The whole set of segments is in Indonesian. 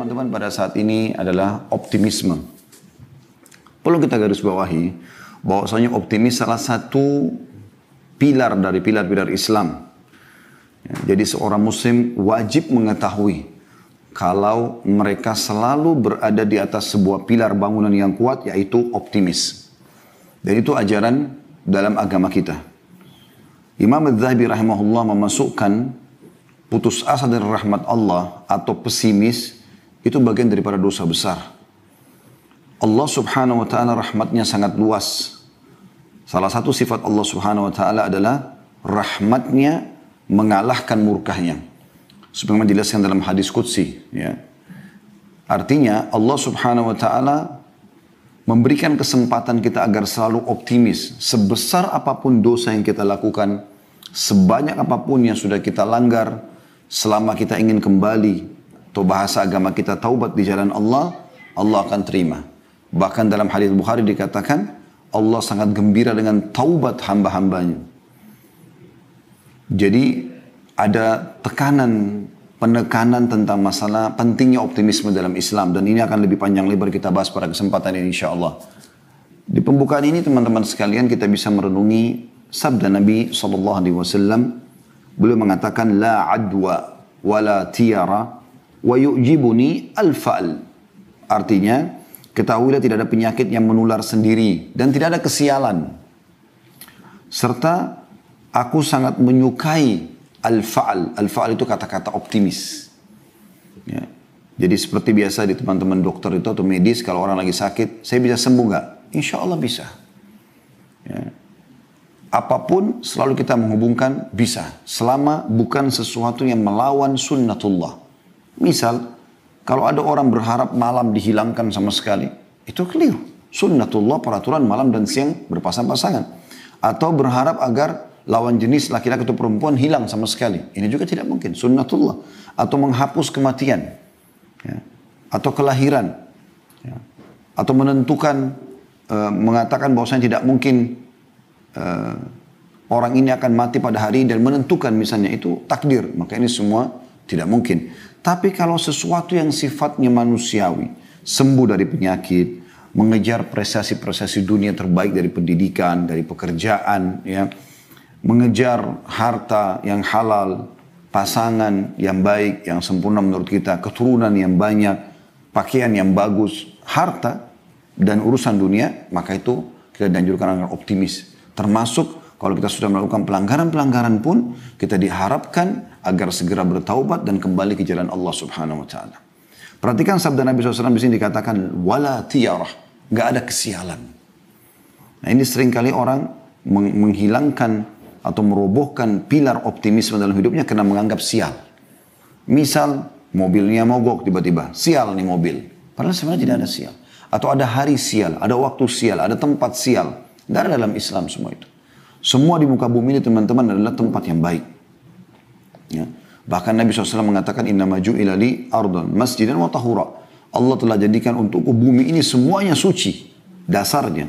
teman-teman pada saat ini adalah optimisme. Perlu kita garis bawahi bahwasanya optimis salah satu pilar dari pilar-pilar Islam. Jadi seorang muslim wajib mengetahui kalau mereka selalu berada di atas sebuah pilar bangunan yang kuat, yaitu optimis. Dan itu ajaran dalam agama kita. Imam Adz-Dzahabi rahimahullah memasukkan putus asa dari rahmat Allah atau pesimis itu bagian daripada dosa besar. Allah subhanahu wa ta'ala rahmatnya sangat luas. Salah satu sifat Allah subhanahu wa ta'ala adalah rahmatnya mengalahkan murkahnya. Sebagaimana dijelaskan dalam hadis qudsi. Ya. Artinya Allah subhanahu wa ta'ala memberikan kesempatan kita agar selalu optimis. Sebesar apapun dosa yang kita lakukan, sebanyak apapun yang sudah kita langgar, selama kita ingin kembali, atau bahasa agama kita taubat di jalan Allah, Allah akan terima. Bahkan dalam hadis Bukhari dikatakan, Allah sangat gembira dengan taubat hamba-hambanya. Jadi ada penekanan tentang masalah pentingnya optimisme dalam Islam. Dan ini akan lebih panjang lebar kita bahas pada kesempatan ini insya Allah. Di pembukaan ini teman-teman sekalian kita bisa merenungi sabda Nabi SAW. Beliau mengatakan, La adwa wa la tiyara wa yu'jibuni al-fa'al. Artinya, ketahuilah tidak ada penyakit yang menular sendiri dan tidak ada kesialan. Serta aku sangat menyukai al-fa'al. Al-fa'al itu kata-kata optimis. Ya. Jadi seperti biasa di teman-teman dokter itu atau medis, kalau orang lagi sakit, saya bisa sembuh nggak? Insya Allah bisa. Ya. Apapun selalu kita menghubungkan bisa. Selama bukan sesuatu yang melawan sunnatullah. Misal, kalau ada orang berharap malam dihilangkan sama sekali, itu keliru. Sunnatullah peraturan malam dan siang berpasang-pasangan. Atau berharap agar lawan jenis laki-laki atau perempuan hilang sama sekali. Ini juga tidak mungkin. Sunnatullah. Atau menghapus kematian. Ya. Atau kelahiran. Ya. Atau menentukan, mengatakan bahwasanya tidak mungkin orang ini akan mati pada hari dan menentukan misalnya itu takdir. Maka ini semua tidak mungkin. Tapi kalau sesuatu yang sifatnya manusiawi, sembuh dari penyakit, mengejar prestasi-prestasi dunia terbaik dari pendidikan, dari pekerjaan, ya, mengejar harta yang halal, pasangan yang baik, yang sempurna menurut kita, keturunan yang banyak, pakaian yang bagus, harta dan urusan dunia, maka itu kita dianjurkan agar optimis. Termasuk kalau kita sudah melakukan pelanggaran-pelanggaran pun, kita diharapkan agar segera bertaubat dan kembali ke jalan Allah subhanahu wa ta'ala. Perhatikan sabda Nabi SAW di sini dikatakan, wala tiyarah, gak ada kesialan. Nah ini seringkali orang menghilangkan atau merobohkan pilar optimisme dalam hidupnya karena menganggap sial. Misal, mobilnya mogok tiba-tiba, sial nih mobil. Padahal sebenarnya tidak ada sial. Atau ada hari sial, ada waktu sial, ada tempat sial. Tidak ada dalam Islam semua itu. Semua di muka bumi ini teman-teman adalah tempat yang baik. Ya. Bahkan Nabi SAW mengatakan, Inna maju ilali ardhan masjidan wa tahura. Allah telah jadikan untukku bumi ini semuanya suci. Dasarnya.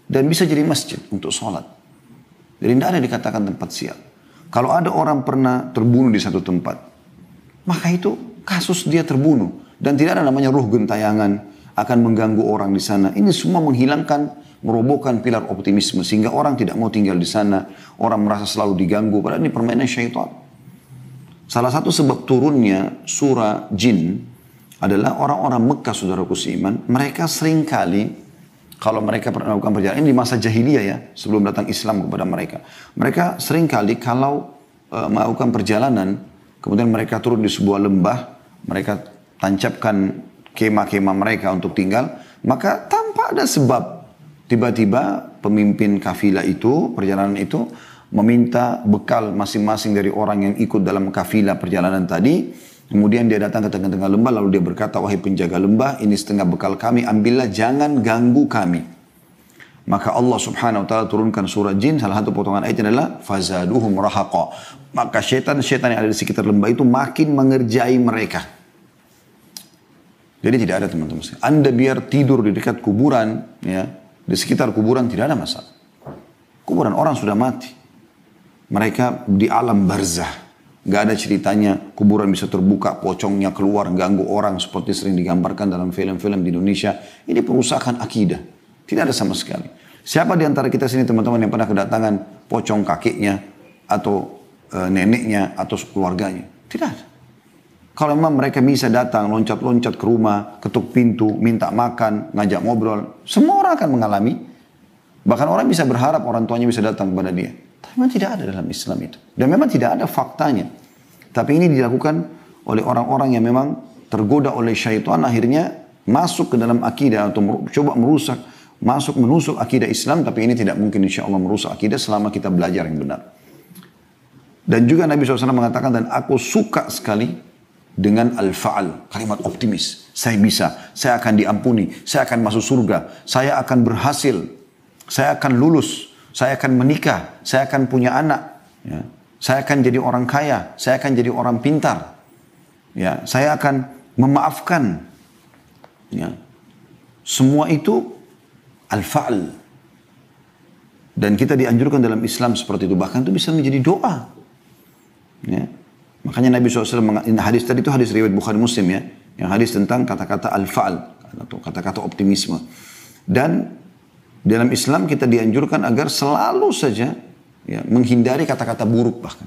Dan bisa jadi masjid untuk sholat. Jadi tidak ada dikatakan tempat sial. Kalau ada orang pernah terbunuh di satu tempat, maka itu kasus dia terbunuh. Dan tidak ada namanya ruh gentayangan akan mengganggu orang di sana. Ini semua menghilangkan, merobohkan pilar optimisme sehingga orang tidak mau tinggal di sana, orang merasa selalu diganggu, padahal ini permainan syaitan. Salah satu sebab turunnya surah Jin adalah orang-orang Mekah, saudaraku seiman, mereka seringkali kalau mereka melakukan perjalanan ini di masa jahiliyah ya, sebelum datang Islam kepada mereka. Mereka seringkali kalau melakukan perjalanan, kemudian mereka turun di sebuah lembah, mereka tancapkan kemah-kemah mereka untuk tinggal, maka tanpa ada sebab tiba-tiba pemimpin kafilah itu, perjalanan itu, meminta bekal masing-masing dari orang yang ikut dalam kafilah perjalanan tadi. Kemudian dia datang ke tengah-tengah lembah, lalu dia berkata, wahai penjaga lembah, ini setengah bekal kami, ambillah, jangan ganggu kami. Maka Allah subhanahu wa ta'ala turunkan surah Jin, salah satu potongan ayatnya adalah, fazaduhum rahaqa. Maka syaitan-syaitan yang ada di sekitar lembah itu makin mengerjai mereka. Jadi tidak ada teman-teman. Anda biar tidur di dekat kuburan, ya, di sekitar kuburan tidak ada masalah. Kuburan orang sudah mati. Mereka di alam barzah. Nggak ada ceritanya kuburan bisa terbuka, pocongnya keluar, ganggu orang seperti sering digambarkan dalam film-film di Indonesia. Ini perusakan akidah. Tidak ada sama sekali. Siapa di antara kita sini teman-teman yang pernah kedatangan pocong kakeknya atau neneknya atau keluarganya? Tidak ada. Kalau memang mereka bisa datang, loncat-loncat ke rumah, ketuk pintu, minta makan, ngajak ngobrol, semua orang akan mengalami. Bahkan orang bisa berharap orang tuanya bisa datang kepada dia. Tapi memang tidak ada dalam Islam itu. Dan memang tidak ada faktanya. Tapi ini dilakukan oleh orang-orang yang memang tergoda oleh syaitan, akhirnya masuk ke dalam akidah atau coba merusak, menusuk akidah Islam. Tapi ini tidak mungkin insya Allah merusak akidah selama kita belajar yang benar. Dan juga Nabi SAW mengatakan, dan aku suka sekali dengan al-fa'al, kalimat optimis. Saya bisa, saya akan diampuni, saya akan masuk surga, saya akan berhasil, saya akan lulus, saya akan menikah, saya akan punya anak, ya. Saya akan jadi orang kaya, saya akan jadi orang pintar, ya. Saya akan memaafkan, ya. Semua itu al-fa'al. Dan kita dianjurkan dalam Islam seperti itu, bahkan itu bisa menjadi doa, ya. Makanya Nabi SAW, hadis tadi itu hadis riwayat Bukhari Muslim ya. Yang hadis tentang kata-kata al-fa'al, atau kata-kata optimisme. Dan dalam Islam kita dianjurkan agar selalu saja ya, menghindari kata-kata buruk bahkan.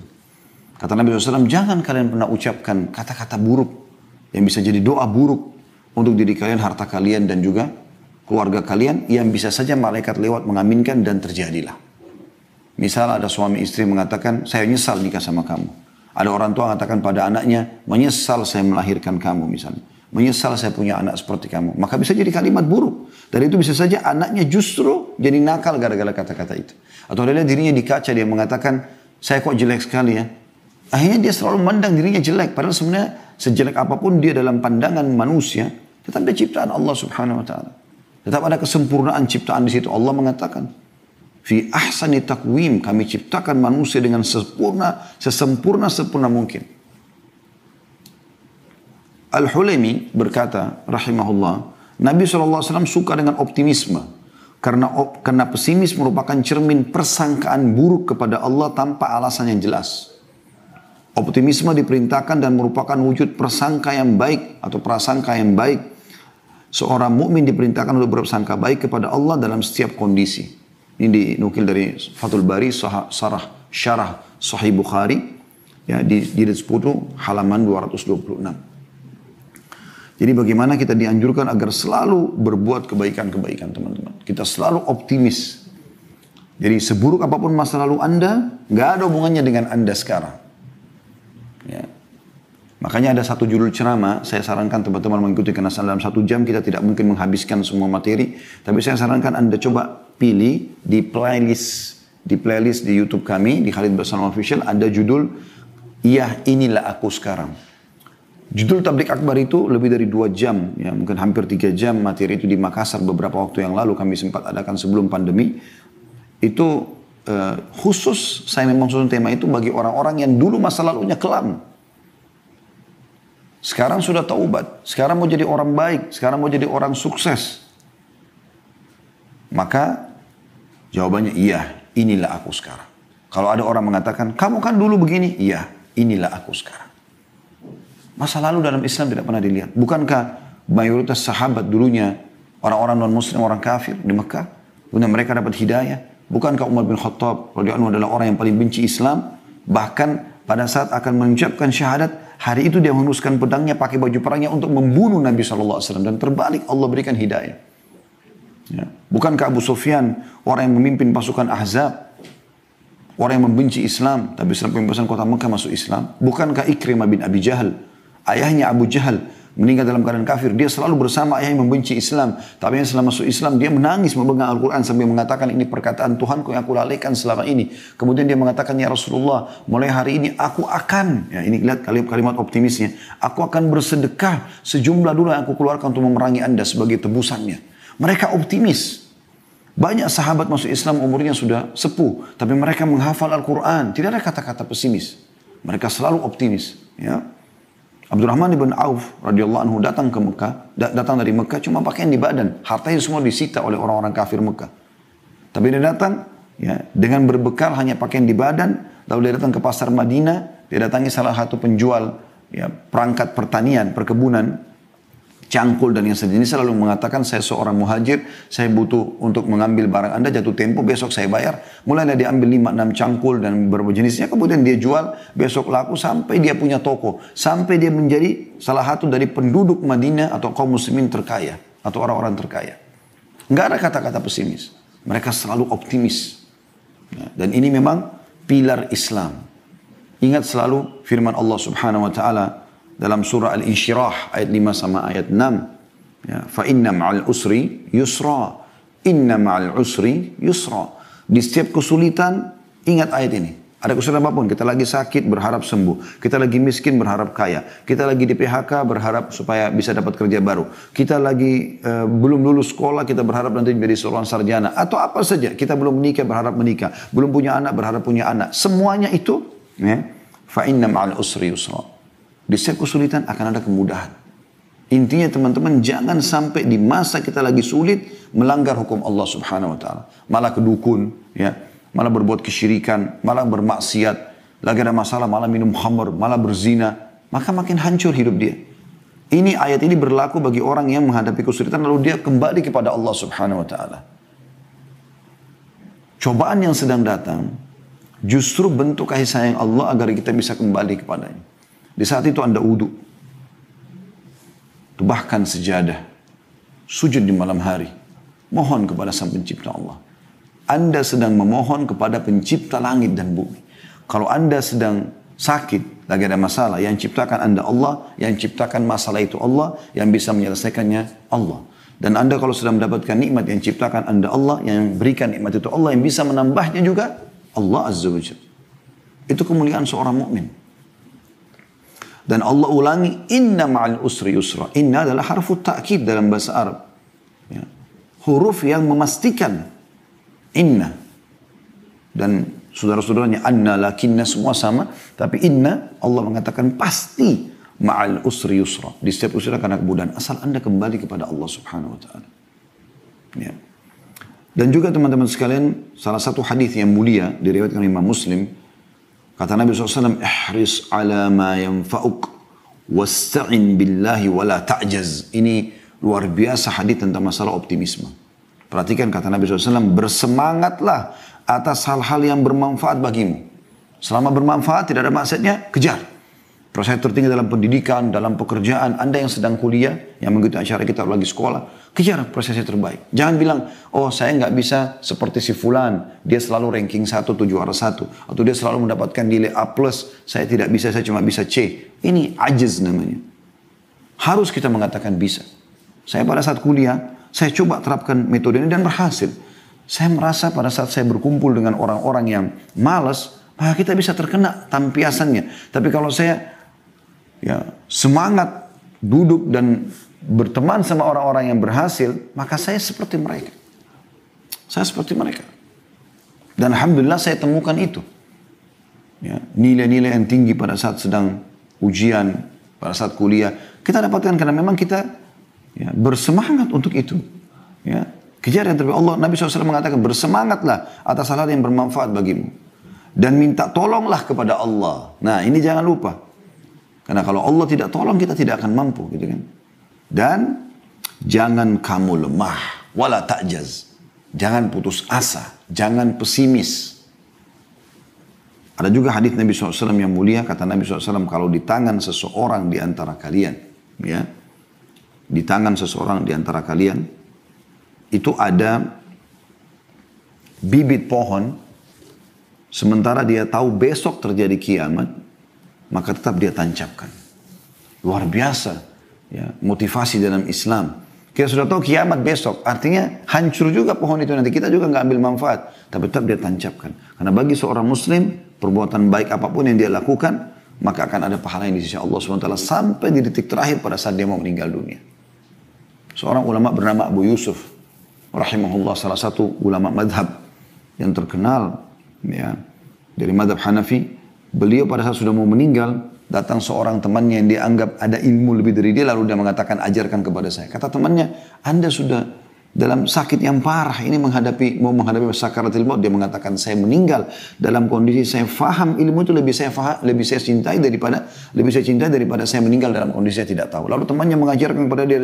Kata Nabi SAW, jangan kalian pernah ucapkan kata-kata buruk yang bisa jadi doa buruk untuk diri kalian, harta kalian, dan juga keluarga kalian yang bisa saja malaikat lewat mengaminkan dan terjadilah. Misal ada suami istri mengatakan, saya nyesal nikah sama kamu. Ada orang tua mengatakan pada anaknya, menyesal saya melahirkan kamu misalnya. Menyesal saya punya anak seperti kamu. Maka bisa jadi kalimat buruk. Dan itu bisa saja anaknya justru jadi nakal gara-gara kata-kata itu. Atau dia lihat dirinya di kaca, dia mengatakan, saya kok jelek sekali ya. Akhirnya dia selalu memandang dirinya jelek. Padahal sebenarnya sejelek apapun dia dalam pandangan manusia, tetap dia ciptaan Allah Subhanahu Wa Taala. Tetap ada kesempurnaan ciptaan di situ. Allah mengatakan, fi ahsani taqwim, kami ciptakan manusia dengan sesempurna mungkin. Al-Hulaimi berkata, rahimahullah, Nabi SAW suka dengan optimisme. Karena pesimis merupakan cermin persangkaan buruk kepada Allah tanpa alasan yang jelas. Optimisme diperintahkan dan merupakan wujud prasangka yang baik atau prasangka yang baik. Seorang mukmin diperintahkan untuk bersangka baik kepada Allah dalam setiap kondisi. Ini dinukil dari Fathul Bari, syarah Sahih Bukhari, ya, di jilid 10 halaman 226. Jadi bagaimana kita dianjurkan agar selalu berbuat kebaikan-kebaikan teman-teman. Kita selalu optimis. Jadi seburuk apapun masa lalu Anda, nggak ada hubungannya dengan Anda sekarang. Ya. Makanya ada satu judul ceramah, saya sarankan teman-teman mengikuti karena dalam 1 jam kita tidak mungkin menghabiskan semua materi. Tapi saya sarankan Anda coba pilih di playlist di YouTube kami, di Khalid Basalam Official, ada judul, Iya Inilah Aku Sekarang. Judul tablik akbar itu lebih dari 2 jam, ya mungkin hampir 3 jam materi itu di Makassar beberapa waktu yang lalu kami sempat adakan sebelum pandemi. Itu khusus, saya memang susun tema itu bagi orang-orang yang dulu masa lalunya kelam. Sekarang sudah taubat, sekarang mau jadi orang baik, sekarang mau jadi orang sukses. Maka jawabannya iya, inilah aku sekarang. Kalau ada orang mengatakan, kamu kan dulu begini, iya, inilah aku sekarang. Masa lalu dalam Islam tidak pernah dilihat. Bukankah mayoritas sahabat dulunya orang-orang non-muslim, orang kafir di Mekah, kemudian mereka dapat hidayah? Bukankah Umar bin Khattab radhiyallahu anhu adalah orang yang paling benci Islam? Bahkan pada saat akan mengucapkan syahadat, hari itu dia menguruskan pedangnya, pakai baju perangnya untuk membunuh Nabi SAW. Dan terbalik Allah berikan hidayah. Ya. Bukankah Abu Sufyan orang yang memimpin pasukan Ahzab, orang yang membenci Islam, tapi setelah pembebasan kota Mekah masuk Islam? Bukankah Ikrimah bin Abi Jahal, ayahnya Abu Jahal, meninggal dalam keadaan kafir, dia selalu bersama ayah yang membenci Islam, tapi setelah masuk Islam dia menangis memegang Al-Quran sambil mengatakan, ini perkataan Tuhanku yang aku lalaikan selama ini. Kemudian dia mengatakan, ya Rasulullah, mulai hari ini aku akan, ya ini lihat kalimat optimisnya, aku akan bersedekah sejumlah dulu yang aku keluarkan untuk memerangi anda sebagai tebusannya. Mereka optimis. Banyak sahabat masuk Islam umurnya sudah sepuh, tapi mereka menghafal Al-Quran. Tidak ada kata-kata pesimis. Mereka selalu optimis. Ya. Abdurrahman ibn Auf radhiyallahu anhu datang ke Mekah, datang dari Mekah cuma pakaian di badan. Hartanya semua disita oleh orang-orang kafir Mekah. Tapi dia datang ya, dengan berbekal hanya pakaian di badan Lalu dia datang ke pasar Madinah, dia datangi salah satu penjual ya, perangkat pertanian, perkebunan, cangkul dan yang sejenis, selalu mengatakan, saya seorang muhajir, saya butuh untuk mengambil barang Anda, jatuh tempo, besok saya bayar. Mulailah dia ambil 5-6 cangkul dan berbagai jenisnya, kemudian dia jual, besok laku sampai dia punya toko. Sampai dia menjadi salah satu dari penduduk Madinah atau kaum muslimin terkaya, atau orang-orang terkaya. Nggak ada kata-kata pesimis. Mereka selalu optimis. Dan ini memang pilar Islam. Ingat selalu firman Allah Subhanahu wa taala dalam surah Al-Insyirah ayat 5 sama ayat 6. Ya, fa inna ma'al usri yusra. Inna ma'al usri yusra. Di setiap kesulitan ingat ayat ini. Ada kesulitan apapun, kita lagi sakit berharap sembuh, kita lagi miskin berharap kaya, kita lagi di PHK berharap supaya bisa dapat kerja baru, kita lagi belum lulus sekolah, kita berharap nanti menjadi seorang sarjana, atau apa saja, kita belum menikah berharap menikah, belum punya anak berharap punya anak. Semuanya itu ya, fa inna ma'al usri yusra. Di setiap kesulitan akan ada kemudahan. Intinya teman-teman, jangan sampai di masa kita lagi sulit melanggar hukum Allah Subhanahu wa taala, malah kedukun ya, malah berbuat kesyirikan, malah bermaksiat, lagi ada masalah malah minum khamr, malah berzina, maka makin hancur hidup dia. Ini ayat ini berlaku bagi orang yang menghadapi kesulitan lalu dia kembali kepada Allah Subhanahu wa taala. Cobaan yang sedang datang justru bentuk kasih sayang Allah agar kita bisa kembali kepadanya. Di saat itu Anda wudu, bahkan sejadah, sujud di malam hari, mohon kepada Sang Pencipta Allah. Anda sedang memohon kepada pencipta langit dan bumi. Kalau Anda sedang sakit, lagi ada masalah, yang ciptakan Anda Allah, yang ciptakan masalah itu Allah, yang bisa menyelesaikannya Allah. Dan Anda kalau sedang mendapatkan nikmat, yang ciptakan Anda Allah, yang berikan nikmat itu Allah, yang bisa menambahnya juga Allah Azza wa Jalla. Itu kemuliaan seorang mukmin. Dan Allah ulangi, inna ma'al usri yusra. Inna adalah harfu ta'kid dalam bahasa Arab. Ya. Huruf yang memastikan. Inna. Dan saudara-saudaranya anna, lakinna semua sama. Tapi inna, Allah mengatakan pasti ma'al usri yusra. Di setiap usaha karena kemudahan. Asal Anda kembali kepada Allah Subhanahu wa ta'ala. Ya. Dan juga teman-teman sekalian, salah satu hadis yang mulia diriwayatkan Imam Muslim, kata Nabi SAW, ihris ala ma yanfa'uk wasta'in billahi wa la ta'jaz. Ini luar biasa hadis tentang masalah optimisme. Perhatikan kata Nabi SAW, bersemangatlah atas hal-hal yang bermanfaat bagimu. Selama bermanfaat, tidak ada maksudnya, kejar. Proses tertinggi dalam pendidikan, dalam pekerjaan, Anda yang sedang kuliah, yang mengikuti acara kita lagi sekolah, kejar prosesnya terbaik. Jangan bilang, oh saya nggak bisa seperti si fulan, dia selalu ranking 1, 7 juara 1. Atau dia selalu mendapatkan nilai A+, saya tidak bisa, saya cuma bisa C. Ini ajiz namanya. Harus kita mengatakan bisa. Saya pada saat kuliah, saya coba terapkan metode ini dan berhasil. Saya merasa pada saat saya berkumpul dengan orang-orang yang malas, maka kita bisa terkena tampiasannya. Tapi kalau saya ya semangat duduk dan berteman sama orang-orang yang berhasil, maka saya seperti mereka. Saya seperti mereka. Dan alhamdulillah saya temukan itu. Ya, nilai-nilai yang tinggi pada saat sedang ujian, pada saat kuliah, kita dapatkan karena memang kita ya, bersemangat untuk itu. Ya, kejar yang terbaik. Allah, Nabi SAW mengatakan, bersemangatlah atas hal-hal yang bermanfaat bagimu. Dan minta tolonglah kepada Allah. Nah, ini jangan lupa. Karena kalau Allah tidak tolong, kita tidak akan mampu. Gitu kan? Dan jangan kamu lemah. Wala ta'jaz. Jangan putus asa. Jangan pesimis. Ada juga hadis Nabi SAW yang mulia. Kata Nabi SAW, kalau di tangan seseorang di antara kalian. Ya, di tangan seseorang di antara kalian, itu ada bibit pohon, sementara dia tahu besok terjadi kiamat, maka tetap dia tancapkan. Luar biasa ya, motivasi dalam Islam. Kita sudah tahu kiamat besok, artinya hancur juga pohon itu nanti. Kita juga nggak ambil manfaat, tapi tetap dia tancapkan. Karena bagi seorang muslim, perbuatan baik apapun yang dia lakukan, maka akan ada pahala yang di sisi Allah SWT sampai di detik terakhir pada saat dia mau meninggal dunia. Seorang ulama bernama Abu Yusuf rahimahullah, salah satu ulama madhab yang terkenal ya, dari madhab Hanafi. Beliau pada saat sudah mau meninggal, datang seorang temannya yang dia anggap ada ilmu lebih dari dia, lalu dia mengatakan, ajarkan kepada saya. Kata temannya, Anda sudah dalam sakit yang parah ini mau menghadapi sakaratul maut, dia mengatakan saya meninggal dalam kondisi saya faham ilmu itu lebih saya cintai daripada saya meninggal dalam kondisi saya tidak tahu. Lalu temannya mengajarkan kepada dia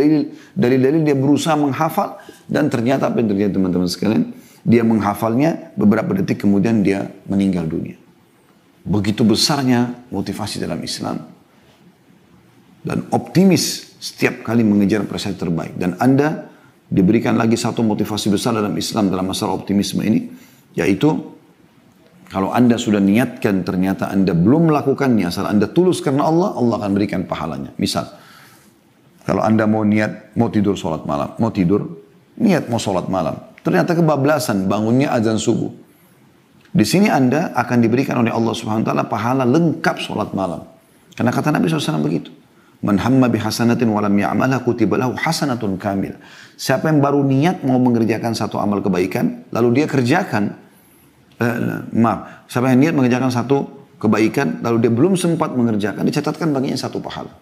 dalil dia berusaha menghafal, dan ternyata apa yang terjadi teman-teman sekalian, dia menghafalnya beberapa detik kemudian dia meninggal dunia. Begitu besarnya motivasi dalam Islam dan optimis setiap kali mengejar prestasi terbaik. Dan Anda diberikan lagi satu motivasi besar dalam Islam dalam masalah optimisme ini, yaitu kalau Anda sudah niatkan ternyata Anda belum melakukannya, asal Anda tulus karena Allah, Allah akan berikan pahalanya. Misal, kalau Anda mau tidur sholat malam, niat mau sholat malam, ternyata kebablasan, bangunnya azan subuh. Di sini Anda akan diberikan oleh Allah Subhanahu wa taala pahala lengkap sholat malam. Karena kata Nabi SAW begitu. Man hamma bihasanatin walam ya'malha kutiba lahu hasanatun kamil. Siapa yang baru niat mau mengerjakan satu amal kebaikan, lalu dia kerjakan, siapa yang niat mengerjakan satu kebaikan, lalu dia belum sempat mengerjakan, dicatatkan baginya satu pahala.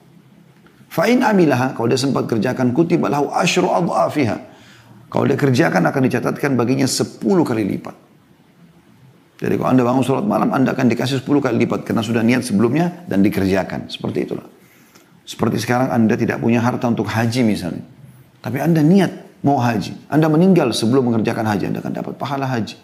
Fa'in amilaha, kalau dia sempat kerjakan, kutiba lahu asyru adhafiha. Kalau dia kerjakan akan dicatatkan baginya 10 kali lipat. Jadi kalau Anda bangun sholat malam, Anda akan dikasih 10 kali lipat, karena sudah niat sebelumnya dan dikerjakan. Seperti itulah. Seperti sekarang Anda tidak punya harta untuk haji misalnya. Tapi Anda niat mau haji. Anda meninggal sebelum mengerjakan haji, Anda akan dapat pahala haji.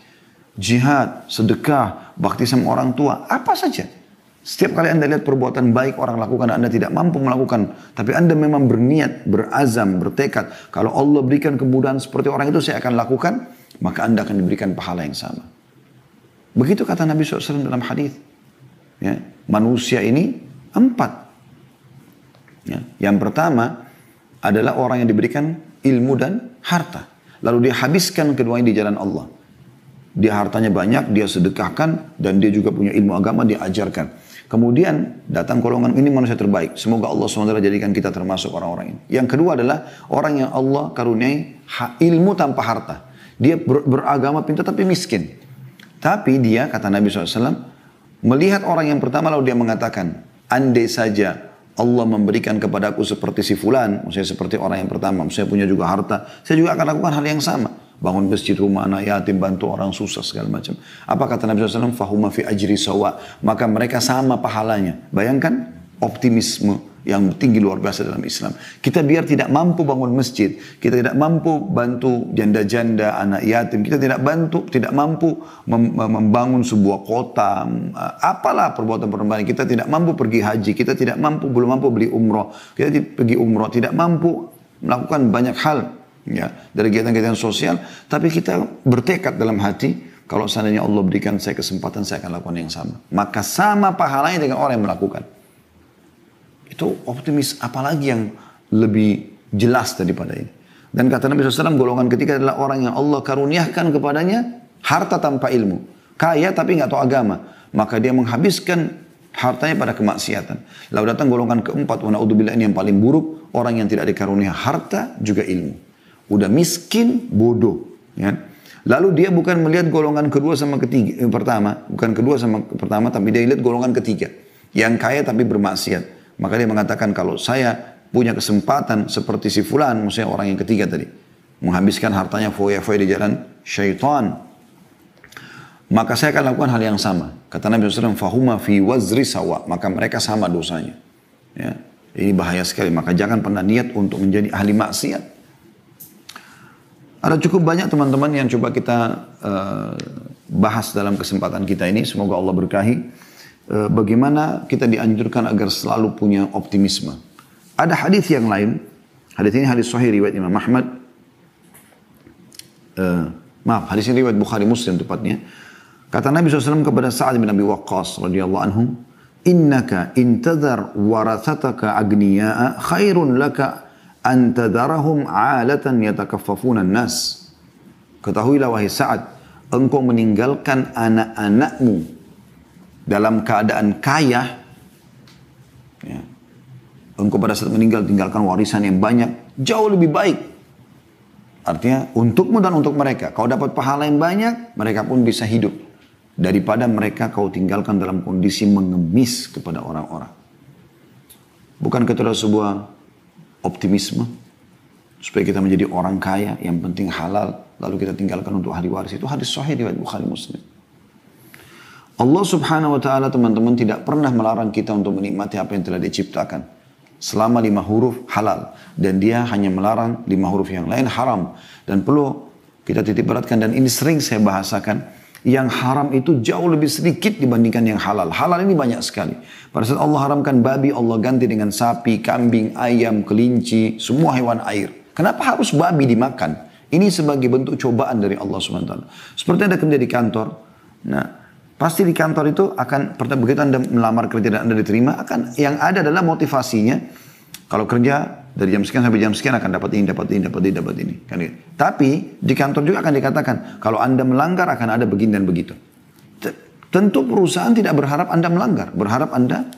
Jihad, sedekah, bakti sama orang tua, apa saja. Setiap kali Anda lihat perbuatan baik orang lakukan, Anda tidak mampu melakukan. Tapi Anda memang berniat, berazam, bertekad. Kalau Allah berikan kemudahan seperti orang itu saya akan lakukan, maka Anda akan diberikan pahala yang sama. Begitu kata Nabi SAW dalam hadis. Ya, manusia ini 4. Ya. Yang pertama adalah orang yang diberikan ilmu dan harta. Lalu dia habiskan keduanya di jalan Allah. Dia hartanya banyak, dia sedekahkan, dan dia juga punya ilmu agama, dia ajarkan. Kemudian datang golongan ini manusia terbaik. Semoga Allah SWT jadikan kita termasuk orang-orang ini. Yang kedua adalah orang yang Allah karuniai ilmu tanpa harta. Dia beragama pintar tapi miskin. Tapi dia, kata Nabi SAW, melihat orang yang pertama lalu dia mengatakan, andai saja Allah memberikan kepadaku seperti si fulan, maksudnya seperti orang yang pertama, saya punya juga harta, saya juga akan lakukan hal yang sama. Bangun masjid, rumah anak yatim, bantu orang susah, segala macam. Apa kata Nabi SAW? Fahuma fi ajri sawa. Maka mereka sama pahalanya. Bayangkan optimisme yang tinggi luar biasa dalam Islam. Kita biar tidak mampu bangun masjid, kita tidak mampu bantu janda-janda, anak yatim, kita tidak mampu membangun sebuah kota, apalah perbuatan-perbuatan, kita tidak mampu pergi haji, kita belum mampu beli umroh, kita pergi umroh, tidak mampu melakukan banyak hal ya dari kegiatan-kegiatan sosial, tapi kita bertekad dalam hati, kalau seandainya Allah berikan saya kesempatan, saya akan lakukan yang sama. Maka sama pahalanya dengan orang yang melakukan. Itu optimis, apalagi yang lebih jelas daripada ini. Dan kata Nabi SAW, golongan ketiga adalah orang yang Allah karuniakan kepadanya harta tanpa ilmu. Kaya tapi nggak tahu agama. Maka dia menghabiskan hartanya pada kemaksiatan. Lalu datang golongan keempat, wa na'udzubillah, ini yang paling buruk. Orang yang tidak dikaruniai harta juga ilmu. Udah miskin, bodoh. Ya. Lalu dia bukan melihat golongan kedua sama ketiga, bukan kedua sama pertama, tapi dia lihat golongan ketiga. Yang kaya tapi bermaksiat. Maka dia mengatakan, kalau saya punya kesempatan seperti si fulan, maksudnya orang yang ketiga tadi, menghabiskan hartanya foya-foya di jalan syaitan, maka saya akan lakukan hal yang sama. Kata Nabi SAW, fahuma fi wazri sawa. Maka mereka sama dosanya. Ya. Ini bahaya sekali. Maka jangan pernah niat untuk menjadi ahli maksiat. Ada cukup banyak teman-teman yang coba kita bahas dalam kesempatan kita ini. Semoga Allah berkahi. Bagaimana kita dianjurkan agar selalu punya optimisme. Ada hadis yang lain. Hadis ini hadis sahih riwayat Imam Ahmad. Hadis ini riwayat Bukhari Muslim tepatnya. Kata Nabi SAW kepada Sa'ad bin Abi Waqqas radhiyallahu anhu, innaka intadhar warathataka agniya'a khairun laka an tadarahum 'alatan yatakaffafuna an-nas. Ketahuilah wahai Sa'ad, engkau meninggalkan anak-anakmu dalam keadaan kaya, ya. Engkau pada saat meninggal tinggalkan warisan yang banyak, jauh lebih baik. Artinya untukmu dan untuk mereka. Kau dapat pahala yang banyak, mereka pun bisa hidup. Daripada mereka kau tinggalkan dalam kondisi mengemis kepada orang-orang. Bukankah itu adalah sebuah optimisme? supaya kita menjadi orang kaya, yang penting halal, lalu kita tinggalkan untuk ahli waris. Itu hadis sahih riwayat Bukhari Muslim. Allah subhanahu wa ta'ala teman-teman tidak pernah melarang kita untuk menikmati apa yang telah diciptakan. Selama 5 huruf halal. Dan dia hanya melarang 5 huruf yang lain haram. Dan perlu kita titik beratkan, dan ini sering saya bahasakan, yang haram itu jauh lebih sedikit dibandingkan yang halal. Halal ini banyak sekali. Pada saat Allah haramkan babi, Allah ganti dengan sapi, kambing, ayam, kelinci, semua hewan air. Kenapa harus babi dimakan? Ini sebagai bentuk cobaan dari Allah SWT. Seperti Anda kerja di kantor. Nah, pasti di kantor itu akan, begitu Anda melamar kerja dan Anda diterima, akan yang ada adalah motivasinya. Kalau kerja dari jam sekian sampai jam sekian akan dapat ini, dapat ini, dapat ini, dapat ini. Kan gitu. Tapi di kantor juga akan dikatakan, kalau Anda melanggar akan ada begini dan begitu. Tentu perusahaan tidak berharap Anda melanggar, berharap Anda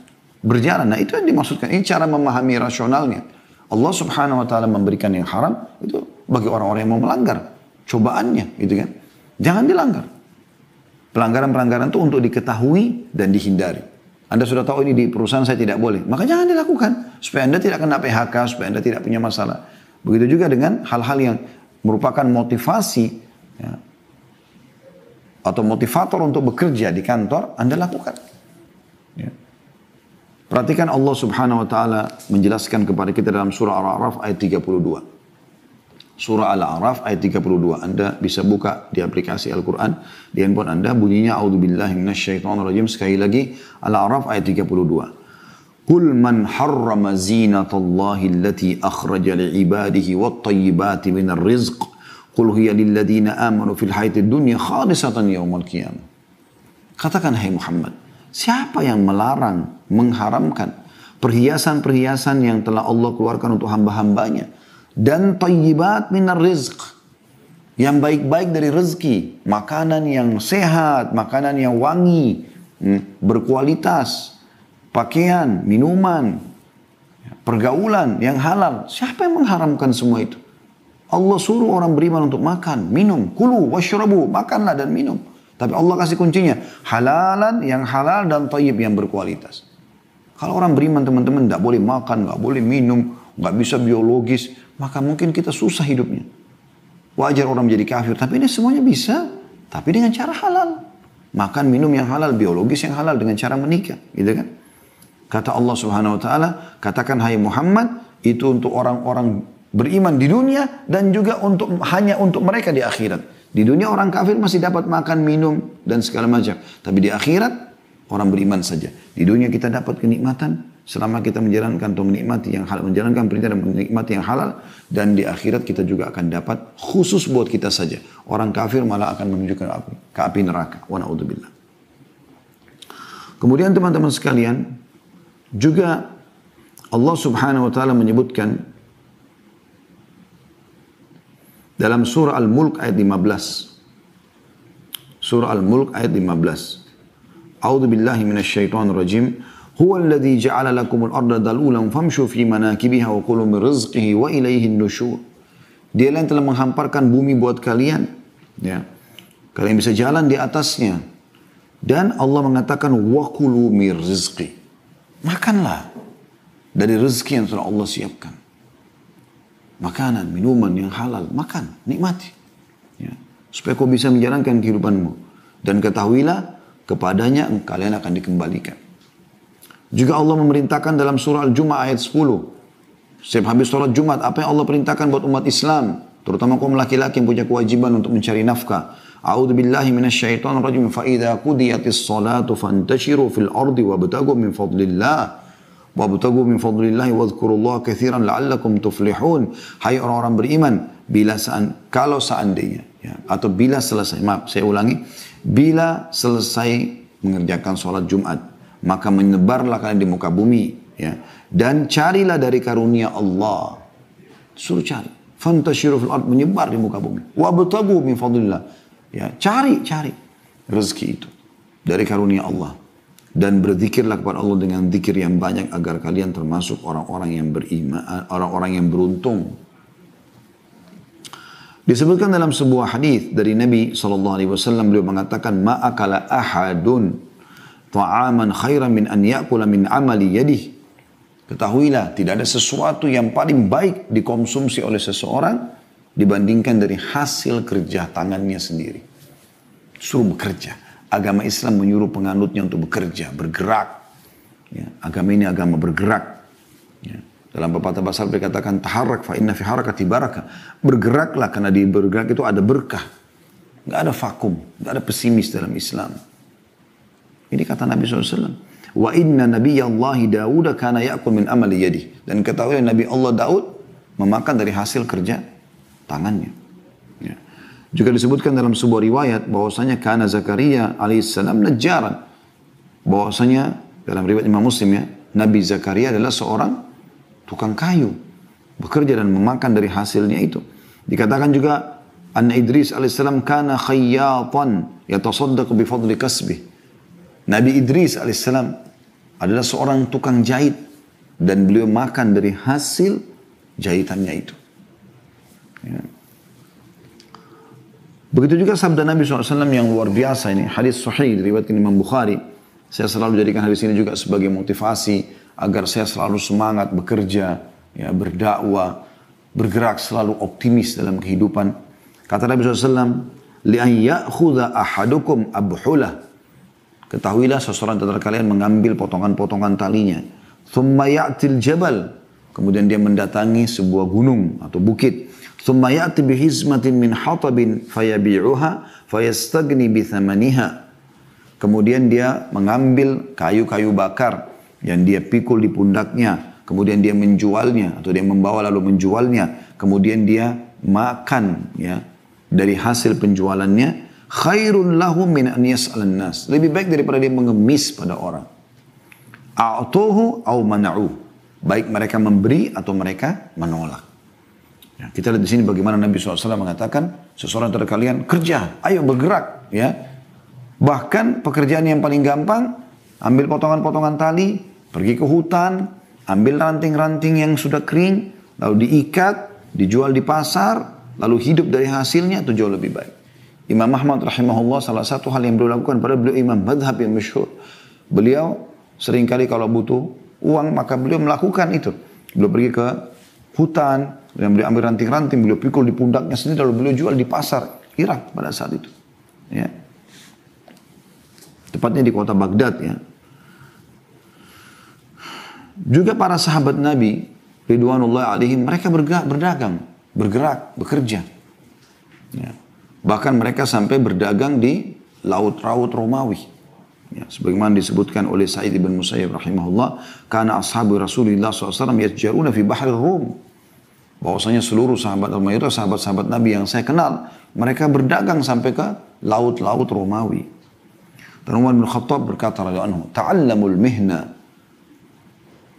berjalan. Nah itu yang dimaksudkan. Ini cara memahami rasionalnya. Allah subhanahu wa ta'ala memberikan yang haram, itu bagi orang-orang yang mau melanggar. Cobaannya, gitu kan. Jangan dilanggar. Pelanggaran-pelanggaran itu untuk diketahui dan dihindari. Anda sudah tahu ini di perusahaan saya tidak boleh, maka jangan dilakukan. Supaya Anda tidak kena PHK, supaya Anda tidak punya masalah. Begitu juga dengan hal-hal yang merupakan motivasi, ya, atau motivator untuk bekerja di kantor, Anda lakukan. Ya. Perhatikan Allah subhanahu wa ta'ala menjelaskan kepada kita dalam surah Al-A'raf ayat 32. Surah Al-A'raf ayat 32. Anda bisa buka di aplikasi Al-Quran. Di handphone Anda bunyinya A'udzubillahi minasyaitonirrajim. Sekali lagi Al-A'raf ayat 32. Qul man harrama zinatallahi allati akhraja li'ibadihi wat-tayyibati minar rizq. Qul hiya lilladina amanu fil hayatid dunya khalisatan yawmal qiyamah. Katakan hai Muhammad, siapa yang melarang, mengharamkan perhiasan-perhiasan yang telah Allah keluarkan untuk hamba-hambanya, dan tayyibat minar rizq, yang baik-baik dari rezeki, makanan yang sehat, makanan yang wangi, berkualitas, pakaian, minuman, pergaulan yang halal. Siapa yang mengharamkan semua itu? Allah suruh orang beriman untuk makan, minum, kulu washrabu, makanlah dan minum. Tapi Allah kasih kuncinya, halalan yang halal dan tayyib yang berkualitas. Kalau orang beriman teman-teman tidak boleh makan, nggak boleh minum, nggak bisa biologis, maka mungkin kita susah hidupnya. Wajar orang menjadi kafir, tapi ini semuanya bisa, tapi dengan cara halal. Makan, minum yang halal, biologis yang halal dengan cara menikah, gitu kan? Kata Allah Subhanahu wa taala, katakan hai Muhammad, itu untuk orang-orang beriman di dunia dan juga hanya untuk mereka di akhirat. Di dunia orang kafir masih dapat makan, minum dan segala macam, tapi di akhirat orang beriman saja. Di dunia kita dapat kenikmatan selama kita menjalankan atau menikmati yang halal, menjalankan perintah dan menikmati yang halal, dan di akhirat kita juga akan dapat khusus buat kita saja. Orang kafir malah akan menuju ke api neraka. Wa na'udzubillah. Kemudian teman-teman sekalian, juga Allah Subhanahu wa taala menyebutkan dalam surah Al-Mulk ayat 15. Surah Al-Mulk ayat 15. A'udzu billahi minasyaitonir rajim. Huwa alladhi ja'ala lakumul arda dalulan famshu fi manakibiha wa kulu min rizqihi wa ilaihin nusyur. Dialah yang telah menghamparkan bumi buat kalian, ya. Kalian bisa jalan di atasnya. Dan Allah mengatakan wa kulu min rizqi. Makanlah dari rezeki yang telah Allah siapkan. Makanan, minuman yang halal, makan, nikmati. Ya. Supaya kau bisa menjalankan kehidupanmu. Dan ketahuilah kepadanya kalian akan dikembalikan. Juga Allah memerintahkan dalam surah Al-Jumu'ah ayat 10. Setiap habis sholat Jumat, apa yang Allah perintahkan buat umat Islam, terutama kaum laki-laki yang punya kewajiban untuk mencari nafkah. A'udzu billahi minasyaitonir rajim. Fa idza qudiyatis shalatu fantashiru fil ardi wabtaghu min fadlillah. Wabtaghu min fadlillah wadhkurullaha katsiran la'allakum tuflihun. Hai orang-orang beriman, kalau seandainya, ya, atau bila selesai, maaf saya ulangi, bila selesai mengerjakan sholat Jumat, maka menyebarlah kalian di muka bumi, ya, dan carilah dari karunia Allah. Suruh cari. Fantashiru fil ard, menyebar di muka bumi. Wabtaghu min fadlillah. Ya, cari rezeki itu dari karunia Allah. Dan berzikirlah kepada Allah dengan zikir yang banyak agar kalian termasuk orang-orang yang beriman, orang-orang yang beruntung. Disebutkan dalam sebuah hadis dari Nabi SAW, beliau mengatakan, ma'akala ahadun ta'aman khairan min an ya'kula min amali yadih. Ketahuilah tidak ada sesuatu yang paling baik dikonsumsi oleh seseorang dibandingkan dari hasil kerja tangannya sendiri. Suruh bekerja. Agama Islam menyuruh penganutnya untuk bekerja, bergerak. Ya, agama ini agama bergerak. Ya. Dalam pepatah bahasa Arab dikatakan taharrak fa inna fi harakati barakah. Bergeraklah karena di bergerak itu ada berkah. Enggak ada vakum, enggak ada pesimis dalam Islam. Ini kata Nabi SAW. Wa inna nabiyallahi Daud kana ya'kul min amali yadi. Dan ketahui Nabi Allah Daud memakan dari hasil kerja tangannya. Ya. Juga disebutkan dalam sebuah riwayat bahwasanya kana Zakaria alaihissalam najjaran. Bahwasanya dalam riwayat Imam Muslim ya, Nabi Zakaria adalah seorang tukang kayu, bekerja dan memakan dari hasilnya itu. Dikatakan juga anna Idris alaihissalam kana khayyatan yatasaddaqu bi fadli kasbih. Nabi Idris alaihissalam adalah seorang tukang jahit dan beliau makan dari hasil jahitannya itu. Ya. Begitu juga sabda Nabi SAW yang luar biasa ini. Hadis sahih riwayat Imam Bukhari. Saya selalu jadikan hadis ini juga sebagai motivasi agar saya selalu semangat bekerja, ya, berdakwah, bergerak selalu optimis dalam kehidupan. Kata Nabi SAW, li'an ya'khudha ahadukum abhulah. Ketahuilah seseorang antara kalian mengambil potongan-potongan talinya. Thumma ya'til jabal. Kemudian dia mendatangi sebuah gunung atau bukit. Thumma ya'ti bihizmatin min hatabin fayabi'uha fayastagni bithamaniha. Kemudian dia mengambil kayu-kayu bakar yang dia pikul di pundaknya. Kemudian dia menjualnya atau dia membawa lalu menjualnya. Kemudian dia makan ya dari hasil penjualannya. Khairun lahum min an yas'alan nas. Lebih baik daripada dia mengemis pada orang. A'tuhu au mana'u. Baik mereka memberi atau mereka menolak. Ya, kita lihat di sini bagaimana Nabi SAW mengatakan, seseorang dari kalian kerja, ayo bergerak, ya. Bahkan pekerjaan yang paling gampang, ambil potongan-potongan tali, pergi ke hutan, ambil ranting-ranting yang sudah kering, lalu diikat, dijual di pasar, lalu hidup dari hasilnya itu jauh lebih baik. Imam Ahmad rahimahullah salah satu hal yang beliau lakukan pada beliau imam madhab yang masyhur. Beliau seringkali kalau butuh uang maka beliau melakukan itu. Beliau pergi ke hutan, dan beliau ambil ranting-ranting, beliau pikul di pundaknya sendiri lalu beliau jual di pasar Irak pada saat itu. Ya. Tepatnya di kota Baghdad ya. Juga para sahabat Nabi ridwanullah alaihim mereka berdagang, bergerak, bekerja. Ya. Bahkan mereka sampai berdagang di laut-laut Romawi. Ya, sebagaimana disebutkan oleh Sa'id ibn Musayyib rahimahullah, karena ashabu Rasulullah SAW yatjaruna fi bahri Rum. Bahwasanya seluruh sahabat Al-Mayyurah, sahabat-sahabat Nabi yang saya kenal, mereka berdagang sampai ke laut-laut Romawi. Dan Umar bin Khattab berkata radhiyallahu anhu, ta'allamul mihna.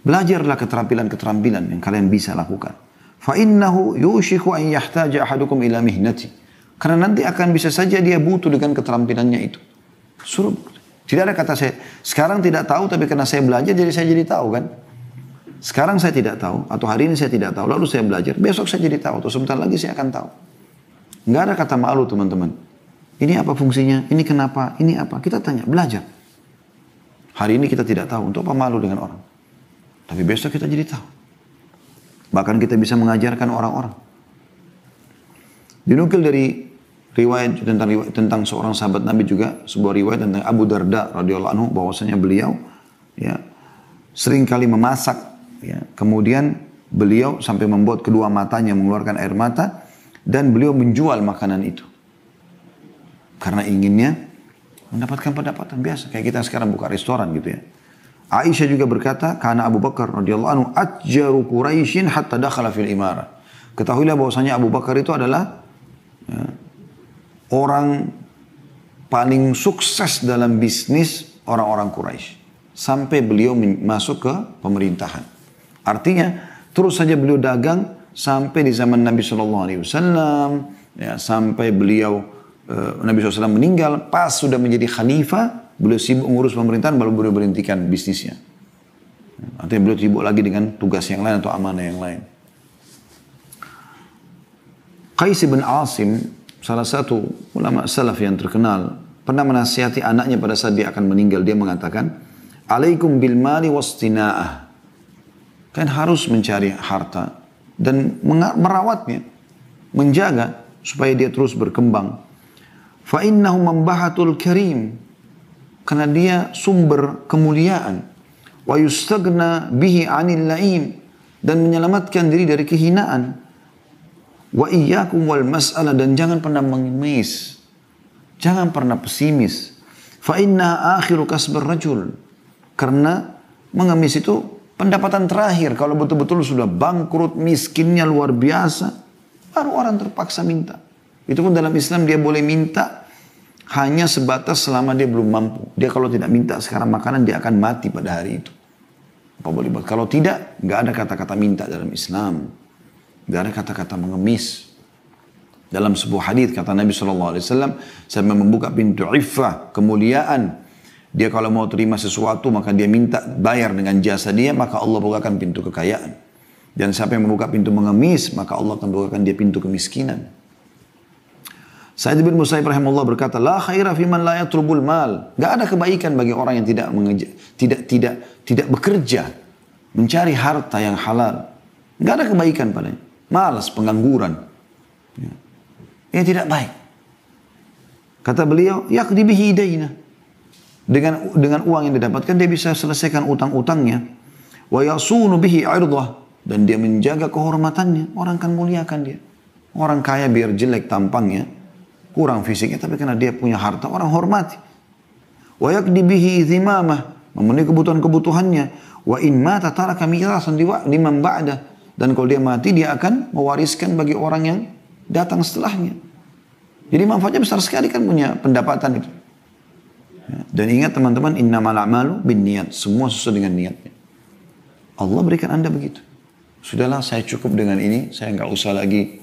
Belajarlah keterampilan-keterampilan yang kalian bisa lakukan. Fa innahu yushiku an yahtaja ahadukum ila mihnati. Karena nanti akan bisa saja dia butuh dengan keterampilannya itu. Suruh. Tidak ada kata saya, sekarang tidak tahu tapi karena saya belajar jadi saya jadi tahu kan. Sekarang saya tidak tahu atau hari ini saya tidak tahu lalu saya belajar. Besok saya jadi tahu atau sebentar lagi saya akan tahu. Nggak ada kata malu teman-teman. Ini apa fungsinya? Ini kenapa? Ini apa? Kita tanya, belajar. Hari ini kita tidak tahu. Untuk apa malu dengan orang? Tapi besok kita jadi tahu. Bahkan kita bisa mengajarkan orang-orang. Dinukil dari riwayat tentang seorang sahabat Nabi juga, sebuah riwayat tentang Abu Darda radhiyallahu anhu bahwasanya beliau ya sering kali memasak ya, kemudian beliau sampai membuat kedua matanya mengeluarkan air mata dan beliau menjual makanan itu karena inginnya mendapatkan pendapatan biasa kayak kita sekarang buka restoran gitu ya. Aisyah juga berkata, karena Abu Bakar radhiyallahu anhu atjaru Quraisyin hatta dakhala fil imara. Ketahuilah bahwasanya Abu Bakar itu adalah ya, orang paling sukses dalam bisnis orang-orang Quraisy sampai beliau masuk ke pemerintahan. Artinya terus saja beliau dagang sampai di zaman Nabi SAW, ya, sampai beliau Nabi SAW meninggal. Pas sudah menjadi khalifah, beliau sibuk mengurus pemerintahan, baru beliau berhentikan bisnisnya. Artinya beliau sibuk lagi dengan tugas yang lain atau amanah yang lain. Qais bin Asim, salah satu ulama salaf yang terkenal, pernah menasihati anaknya pada saat dia akan meninggal. Dia mengatakan, alaikum bil mali wastina'ah. Kan harus mencari harta dan merawatnya, menjaga supaya dia terus berkembang. Fa innahu mambahatul karim, karena dia sumber kemuliaan. Wa yustagna bihi 'anil la'im, dan menyelamatkan diri dari kehinaan. Wa iyyakum wal mas'alah, dan jangan pernah mengemis, jangan pernah pesimis. Fa inna akhiru kasbar rajul, karena mengemis itu pendapatan terakhir. Kalau betul-betul sudah bangkrut, miskinnya luar biasa, baru orang terpaksa minta. Itu pun dalam Islam dia boleh minta hanya sebatas selama dia belum mampu. Dia kalau tidak minta sekarang makanan, dia akan mati pada hari itu. Apa boleh buat? Kalau tidak, nggak ada kata-kata minta dalam Islam. Nggak ada kata-kata mengemis. Dalam sebuah hadis kata Nabi SAW, saya membuka pintu iffah, kemuliaan. Dia kalau mau terima sesuatu, maka dia minta bayar dengan jasa dia, maka Allah bukakan pintu kekayaan. Dan siapa yang membuka pintu mengemis, maka Allah akan bukakan dia pintu kemiskinan. Sa'id bin Musayyib rahimahullah berkata, la khaira fi man la yatrubul mal. Gak ada kebaikan bagi orang yang tidak bekerja, mencari harta yang halal. Gak ada kebaikan padanya. Malas, pengangguran. Ini tidak baik. Kata beliau, yaqdi bihi daina. Dengan uang yang didapatkan, dia bisa selesaikan utang-utangnya. Wa yasunu bihi irdah. Dan dia menjaga kehormatannya. Orang kan muliakan dia. Orang kaya biar jelek tampangnya, kurang fisiknya, tapi karena dia punya harta, orang hormati. Wa yaqdi bihi dhimamah, memenuhi kebutuhan-kebutuhannya. Wa in mata taraka mirasan liman ba'da. Dan kalau dia mati, dia akan mewariskan bagi orang yang datang setelahnya. Jadi manfaatnya besar sekali kan punya pendapatan itu. Dan ingat teman-teman, innamal a'malu binniyat, semua sesuai dengan niatnya. Allah berikan Anda begitu. Sudahlah, saya cukup dengan ini, saya nggak usah lagi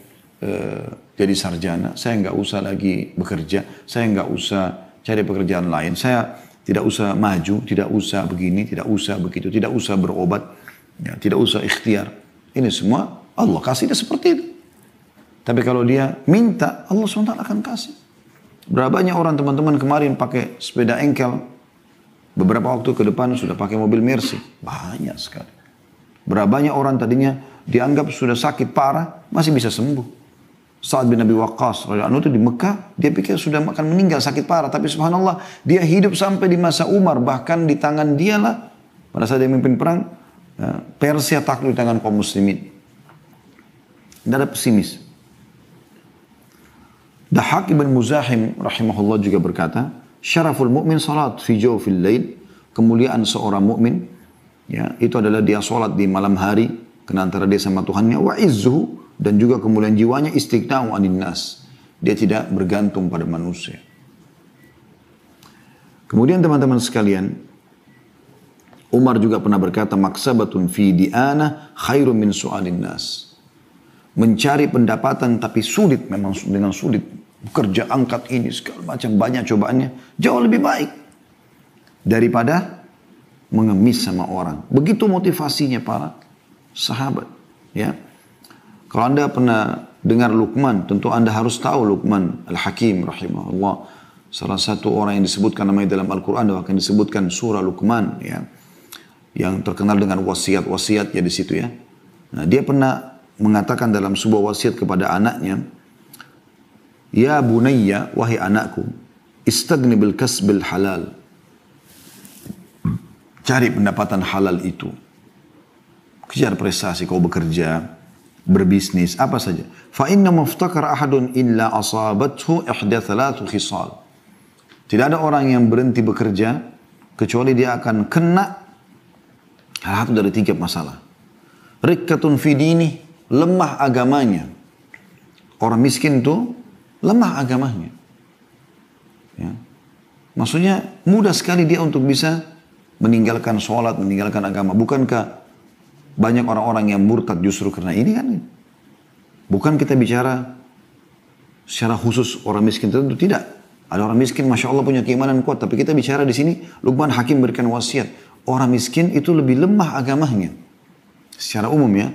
jadi sarjana, saya nggak usah lagi bekerja, saya nggak usah cari pekerjaan lain, saya tidak usah maju, tidak usah begini, tidak usah begitu, tidak usah berobat, ya, tidak usah ikhtiar. Ini semua Allah kasih dia seperti itu. Tapi kalau dia minta, Allah SWT akan kasih. Berapa banyak orang teman-teman kemarin pakai sepeda engkel, beberapa waktu ke depan sudah pakai mobil Mercy, banyak sekali. Berapa banyak orang tadinya dianggap sudah sakit parah, masih bisa sembuh. Sa'ad bin Abi Waqqas radhiyallahu anhu di Mekah, dia pikir sudah akan meninggal sakit parah, tapi subhanallah dia hidup sampai di masa Umar, bahkan di tangan dialah pada saat dia memimpin perang Persia takluk di tangan kaum muslimin. Tidak ada pesimis. Dahak ibn Muzahim rahimahullah juga berkata, syaraful mu'min salat fi jawfil lail, kemuliaan seorang mukmin, ya, itu adalah dia salat di malam hari karena antara dia sama Tuhannya, wa izzuhu, dan juga kemuliaan jiwanya istighna'u 'anil nas. Dia tidak bergantung pada manusia. Kemudian teman-teman sekalian, Umar juga pernah berkata, maksabatun fi di'anah khairum min su'alin nas. Mencari pendapatan tapi sulit, memang dengan sulit. Bekerja angkat ini segala macam, banyak cobaannya, jauh lebih baik daripada mengemis sama orang. Begitu motivasinya para sahabat, ya. Kalau Anda pernah dengar Luqman, tentu Anda harus tahu Luqman Al-Hakim rahimahullah. Salah satu orang yang disebutkan namanya dalam Al-Quran, bahkan disebutkan surah Luqman, ya, yang terkenal dengan wasiat-wasiat ya di situ, ya. Nah, dia pernah mengatakan dalam sebuah wasiat kepada anaknya, ya bunayya, wahai anakku, istagni bil kasbil halal. Cari pendapatan halal itu. Kejar prestasi, kau bekerja, berbisnis, apa saja. Fa inna maftakar ahadun illa asabathu ihda thalathu khisal. Tidak ada orang yang berhenti bekerja kecuali dia akan kena salah satu dari 3 masalah. Rikkatun fi dini, lemah agamanya. Orang miskin itu lemah agamanya. Ya. Maksudnya mudah sekali dia untuk bisa meninggalkan sholat, meninggalkan agama. Bukankah banyak orang-orang yang murtad justru karena ini kan? Bukan kita bicara secara khusus orang miskin tertentu, tidak. Ada orang miskin, Masya Allah punya keimanan kuat. Tapi kita bicara di sini, Luqman Hakim berikan wasiat. Orang miskin itu lebih lemah agamanya. Secara umum, ya.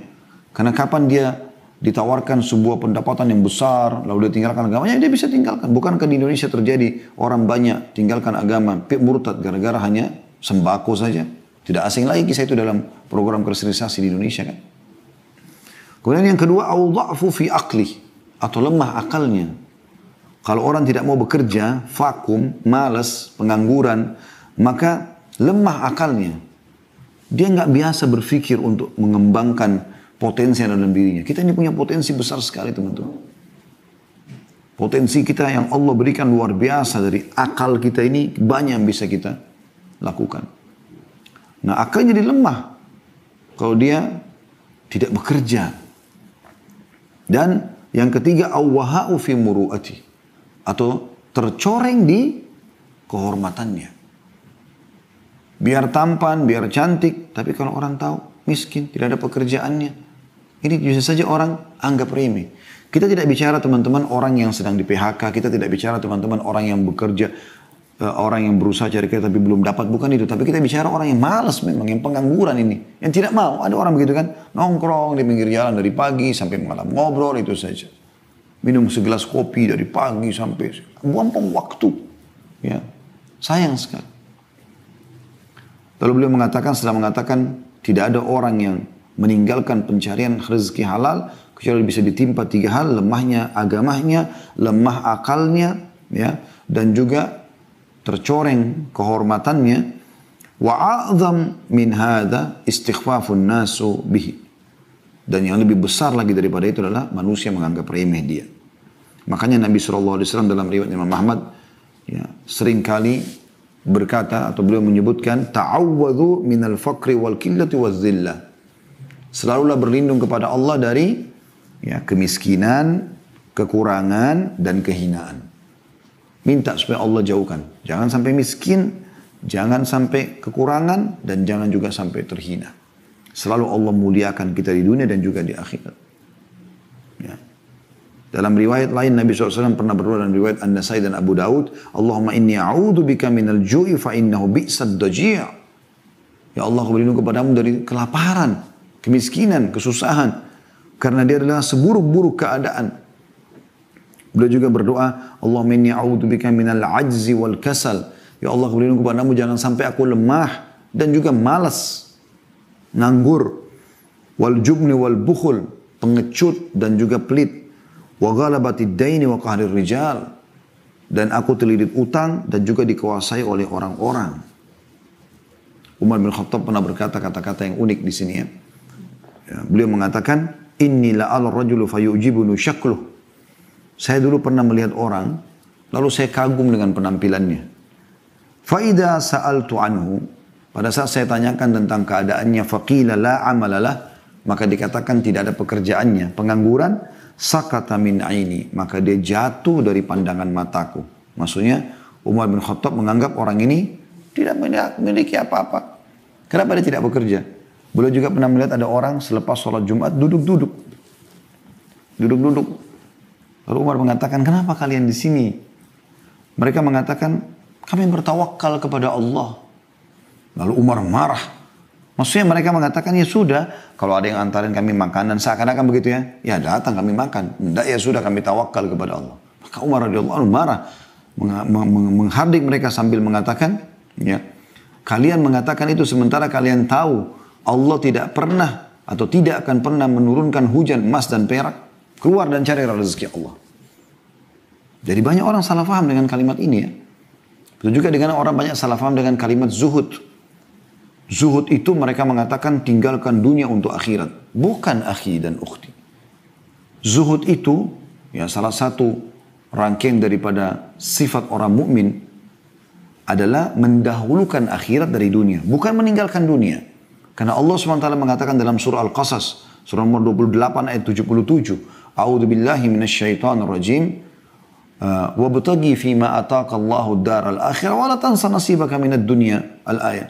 Karena kapan dia ditawarkan sebuah pendapatan yang besar, lalu dia tinggalkan agamanya, dia bisa tinggalkan. Bukankah di Indonesia terjadi orang banyak tinggalkan agama, murtad gara-gara hanya sembako saja? Tidak asing lagi kisah itu dalam program kristenisasi di Indonesia kan. Kemudian yang kedua, au dha'fu fi aqli, atau lemah akalnya. Kalau orang tidak mau bekerja, vakum, malas, pengangguran, maka lemah akalnya. Dia nggak biasa berpikir untuk mengembangkan potensi yang ada dalam dirinya. Kita ini punya potensi besar sekali teman-teman. Potensi kita yang Allah berikan luar biasa, dari akal kita ini banyak yang bisa kita lakukan. Nah, akalnya jadi lemah kalau dia tidak bekerja. Dan yang ketiga, awwaha'u fi muru'ati, atau tercoreng di kehormatannya. Biar tampan, biar cantik, tapi kalau orang tahu miskin, tidak ada pekerjaannya, ini bisa saja orang anggap remeh. Kita tidak bicara teman-teman orang yang sedang di PHK, kita tidak bicara teman-teman orang yang bekerja, orang yang berusaha cari kerja tapi belum dapat, bukan itu. Tapi kita bicara orang yang malas memang, yang pengangguran ini, yang tidak mau. Ada orang begitu kan, nongkrong di pinggir jalan dari pagi sampai malam, ngobrol itu saja. Minum segelas kopi dari pagi sampai buang waktu. Ya, sayang sekali. Lalu beliau mengatakan, setelah mengatakan tidak ada orang yang meninggalkan pencarian rezeki halal kecuali bisa ditimpa 3 hal: lemahnya agamanya, lemah akalnya, ya, dan juga tercoreng kehormatannya. Wa a'zam min hadza istighfafun nasu bihi. Dan yang lebih besar lagi daripada itu adalah manusia menganggap remeh dia. Makanya Nabi SAW dalam riwayat Imam Ahmad, ya, seringkali berkata atau beliau menyebutkan, ta'awwadhu minal faqri wal qillati waz zillah. Selalulah berlindung kepada Allah dari, ya, kemiskinan, kekurangan, dan kehinaan. Minta supaya Allah jauhkan. Jangan sampai miskin, jangan sampai kekurangan, dan jangan juga sampai terhina. Selalu Allah muliakan kita di dunia dan juga di akhirat. Ya. Dalam riwayat lain Nabi SAW pernah berdoa, dalam riwayat An-Nasai dan Abu Daud, Allahumma inni a'udhu bika minal ju'i fa innahu bi'sad daji'. Ya Allah, aku berlindung kepadamu dari kelaparan, kemiskinan, kesusahan, karena dia adalah seburuk-buruk keadaan. Beliau juga berdoa, Allahumma inni a'udhu bika minal ajzi wal kasal. Ya Allah, aku berlindung kepadamu jangan sampai aku lemah dan juga malas, nganggur, wal jubni wal bukhul, pengecut dan juga pelit, wa ghalabatid daini wa qahrir rijal, dan aku terlilit utang dan juga dikuasai oleh orang-orang. Umar bin Khattab pernah berkata kata-kata yang unik di sini, ya. Ya, beliau mengatakan, inni la'al rajulu fayu'jibunu syakluh. Saya dulu pernah melihat orang, lalu saya kagum dengan penampilannya. Faida sa'altu anhu, pada saat saya tanyakan tentang keadaannya, faqila la amalalah, maka dikatakan tidak ada pekerjaannya, pengangguran, sakata min aini, maka dia jatuh dari pandangan mataku. Maksudnya Umar bin Khattab menganggap orang ini tidak memiliki apa-apa. Kenapa dia tidak bekerja? Beliau juga pernah melihat ada orang selepas sholat Jumat duduk-duduk. Lalu Umar mengatakan, kenapa kalian di sini? Mereka mengatakan, kami bertawakal kepada Allah. Lalu Umar marah. Maksudnya mereka mengatakan, ya sudah, kalau ada yang antarin kami makanan, seakan-akan begitu ya, ya datang kami makan. Tidak, ya sudah kami tawakal kepada Allah. Maka Umar radhiyallahu anhu marah, menghardik mereka sambil mengatakan, ya, kalian mengatakan itu sementara kalian tahu Allah tidak pernah atau tidak akan pernah menurunkan hujan emas dan perak. Keluar dan cari rezeki Allah. Jadi banyak orang salah faham dengan kalimat ini, ya. Begitu juga dengan orang banyak salah faham dengan kalimat zuhud. Zuhud itu mereka mengatakan tinggalkan dunia untuk akhirat. Bukan akhi dan ukhti. Zuhud itu, ya, salah satu rangkaian daripada sifat orang mukmin adalah mendahulukan akhirat dari dunia. Bukan meninggalkan dunia. Karena Allah SWT mengatakan dalam surah Al-Qasas, surah nomor 28 ayat 77. A'udhu billahi minasyaitanir rajim. Wabtagi fima ataka Allahu daral akhirah wa la tansa nasibaka minad dunya. Al-ayat.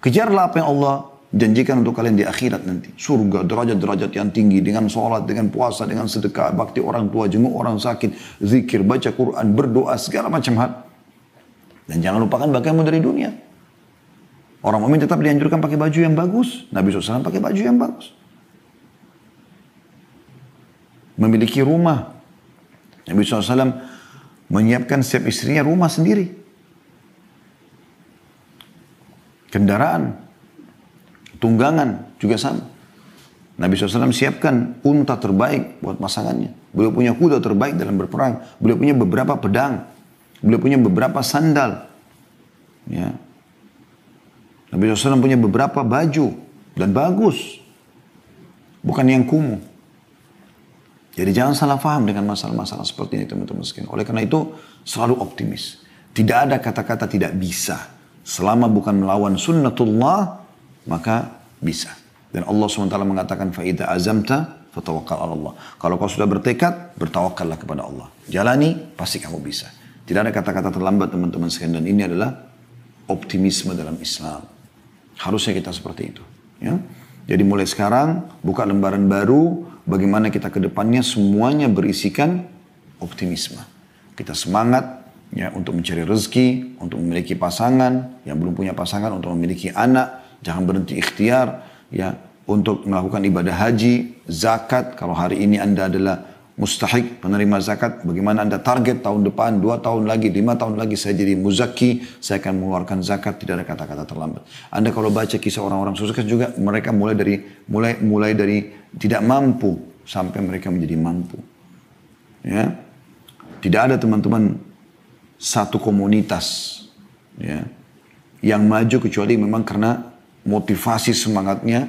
Kejarlah apa yang Allah janjikan untuk kalian di akhirat nanti. Surga, derajat-derajat yang tinggi, dengan sholat, dengan puasa, dengan sedekah, bakti orang tua, jenguk orang sakit, zikir, baca Quran, berdoa, segala macam hal. Dan jangan lupakan bagianmu dari dunia. Orang mukmin tetap dianjurkan pakai baju yang bagus. Nabi SAW pakai baju yang bagus. Memiliki rumah. Nabi SAW menyiapkan setiap istrinya rumah sendiri. Kendaraan. Tunggangan juga sama. Nabi SAW siapkan unta terbaik buat pasangannya. Beliau punya kuda terbaik dalam berperang. Beliau punya beberapa pedang. Beliau punya beberapa sandal. Ya. Nabi SAW punya beberapa baju. Dan bagus. Bukan yang kumuh. Jadi jangan salah paham dengan masalah-masalah seperti ini teman-teman sekalian. Oleh karena itu selalu optimis. Tidak ada kata-kata tidak bisa. Selama bukan melawan sunnatullah, maka bisa. Dan Allah SWT mengatakan, فَإِذَا أَزَمْتَ فَتَوَكَّلْ عَلَى اللَّهِ. Kalau kau sudah bertekad, bertawakallah kepada Allah. Jalani, pasti kamu bisa. Tidak ada kata-kata terlambat teman-teman sekalian. Dan ini adalah optimisme dalam Islam. Harusnya kita seperti itu. Ya? Jadi mulai sekarang, buka lembaran baru, bagaimana kita ke depannya semuanya berisikan optimisme. Kita semangat ya, untuk mencari rezeki, untuk memiliki pasangan, yang belum punya pasangan, untuk memiliki anak, jangan berhenti ikhtiar, ya, untuk melakukan ibadah haji, zakat. Kalau hari ini Anda adalah mustahik penerima zakat, bagaimana Anda target tahun depan, 2 tahun lagi, 5 tahun lagi saya jadi muzaki, saya akan mengeluarkan zakat, tidak ada kata-kata terlambat. Anda kalau baca kisah orang-orang sukses juga, mereka mulai dari tidak mampu sampai mereka menjadi mampu. Ya. Tidak ada teman-teman satu komunitas ya, yang maju kecuali memang karena motivasi semangatnya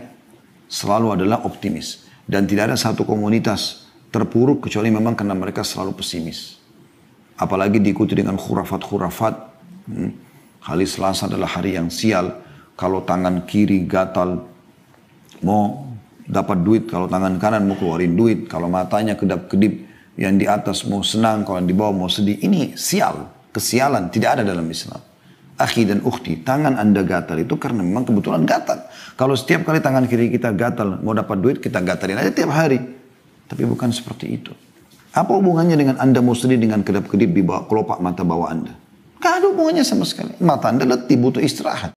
selalu adalah optimis. Dan tidak ada satu komunitas terpuruk kecuali memang karena mereka selalu pesimis. Apalagi diikuti dengan khurafat-khurafat. Hari Selasa adalah hari yang sial. Kalau tangan kiri gatal mau dapat duit, kalau tangan kanan mau keluarin duit, kalau matanya kedap-kedip, yang di atas mau senang, kalau yang di bawah mau sedih. Ini sial, kesialan, tidak ada dalam Islam. Akhi dan ukhti, tangan Anda gatal itu karena memang kebetulan gatal. Kalau setiap kali tangan kiri kita gatal, mau dapat duit, kita gatalin aja tiap hari. Tapi bukan seperti itu. Apa hubungannya dengan Anda mau sedih dengan kedap-kedip di bawah kelopak mata bawah Anda? Gak ada hubungannya sama sekali. Mata Anda letih, butuh istirahat.